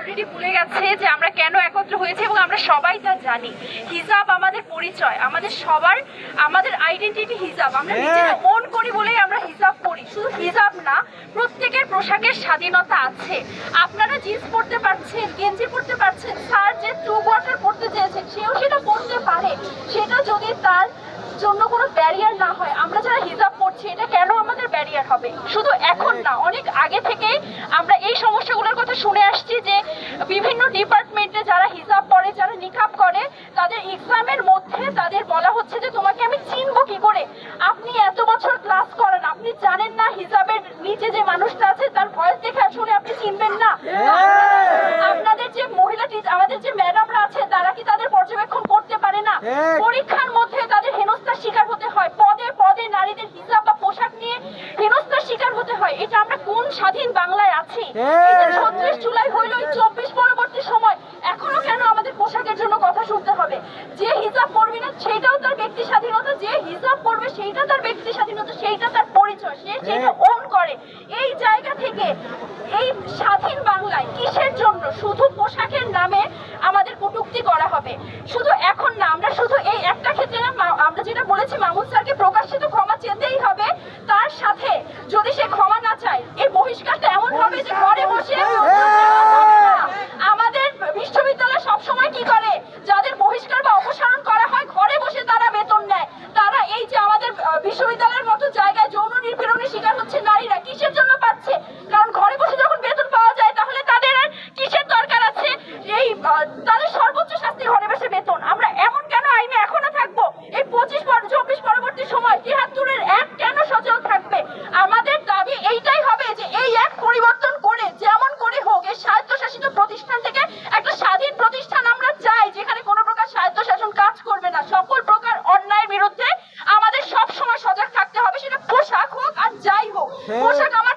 Already ভুলে গেছে যে আমরা কেন একত্র হয়েছে এবং আমরা সবাই তা জানি। হিজাব আমাদের পরিচয়, আমাদের সবার, আমাদের আইডেন্টিটি হিজাব। আমরা নিজেরা ওন করি বলেই আমরা হিজাব পরি। শুধু হিজাব না, প্রত্যেকের পোশাকের স্বাধীনতা আছে। আপনারা জিন্স পরতে পারছেন, গেঞ্জি পরতে পারছেন, স্যার যে টু কোয়ার্টার পরতে চেয়েছেন সেও সেটা পরতে পারে। সেটা যদি তার জন্য কোনো ব্যারিয়ার না হয়, আমরা যারা হিজাব পড়ছি এটা কেন আমাদের ব্যারিয়ার হবে? শুধু এখন না, অনেক আগে থেকেই আমরা এই সমস্যাগুলোর কথা শুনে আসছি যে বিভিন্ন ডিপার্টমেন্টে যারা হিজাব পরে, যারা নিকাব করে, তাদের এক্সামের মধ্যে তাদের বলা হচ্ছে যে তোমাকে আমি চিনবো কি করে? আপনি এত বছর ক্লাস করেন, আপনি জানেন না হিজাবের নিচে যে মানুষটা আছে তার ভয়েস দেখে শুনে আপনি চিনবেন না? আপনাদের যে মহিলা আমাদের যে ম্যাডামরা আছে তারা কি তাদের পর্যবেক্ষণ করতে পারে না? পরীক্ষার মধ্যে তাদের হেনস্থার শিকার হতে হয়, পদে পদে নারীদের হিজাব বা পোশাক নিয়ে হেনস্থার শিকার হতে হয়। এটা আমরা কোন স্বাধীন বাংলায় আছি? এই যে 36 জুলাই হইল, 24 পরবর্তী সময় এখনো কেন আমাদের পোশাকের জন্য কথা শুনতে হবে? যে হিজাব পরবে না সেইটাও তার ব্যক্তি স্বাধীনতা, যে হিজাব পরবে সেইটা তার ব্যক্তি স্বাধীনতা, সেইটা তার পরিচয়, সে সেটা ওন করে। এই জায়গা থেকে এই স্বাধীন বাংলায় কিসের জন্য শুধু পোশাকের নামে আমাদের কটূক্তি করা হবে? শুধু এখন না, আমরা শুধু এই একটা ক্ষেত্রে না, আমরা যেটা বলেছি মাহমুদ স্যারকে প্রকাশিত ক্ষমা চেতেই হবে। তার সাথে যদি সে ক্ষমা না চায়, এই বহিষ্কারটা এমন হবে যে ঘরে বসে আমাদের বিশ্ববিদ্যালয় সবসময় কি করে, যাদের বহিষ্কার বা অপসারণ করা হয় ঘরে বসে তারা বেতন নেয়। তারা এই যে আমাদের বিশ্ববিদ্যালয়ের মতো জায়গায় যৌন নিপীড়নের শিকার হচ্ছে নারীরা, কিসের জন্য পাচ্ছে? কারণ ঘরে বসে যখন বেতন পাওয়া যায় তাহলে তাদের আর কিসের দরকার আছে? এই তাদের সর্বোচ্চ শাস্তি ঘরে বসে বেতন। আমরা এমন কেন আইনে এখনো থাকবো? এই 25-24 পরবর্তী সময় 73-এর এক কেন সচল থাকবে? আমাদের দাবি এইটাই হবে যে এই এক পরিবর্তন করে যেমন করে হোক এই স্বায়ত্তশাসিত প্রতিষ্ঠান থেকে একটা স্বাধীন প্রতিষ্ঠান আমরা চাই, যেখানে কোনো প্রকার স্বায়ত্তশাসন কাজ করবে না। সকল প্রকার অন্যায়ের বিরুদ্ধে আমাদের সব সময় সজাগ থাকতে হবে, সেটা পোশাক হোক আর যাই হোক। পোশাক আমার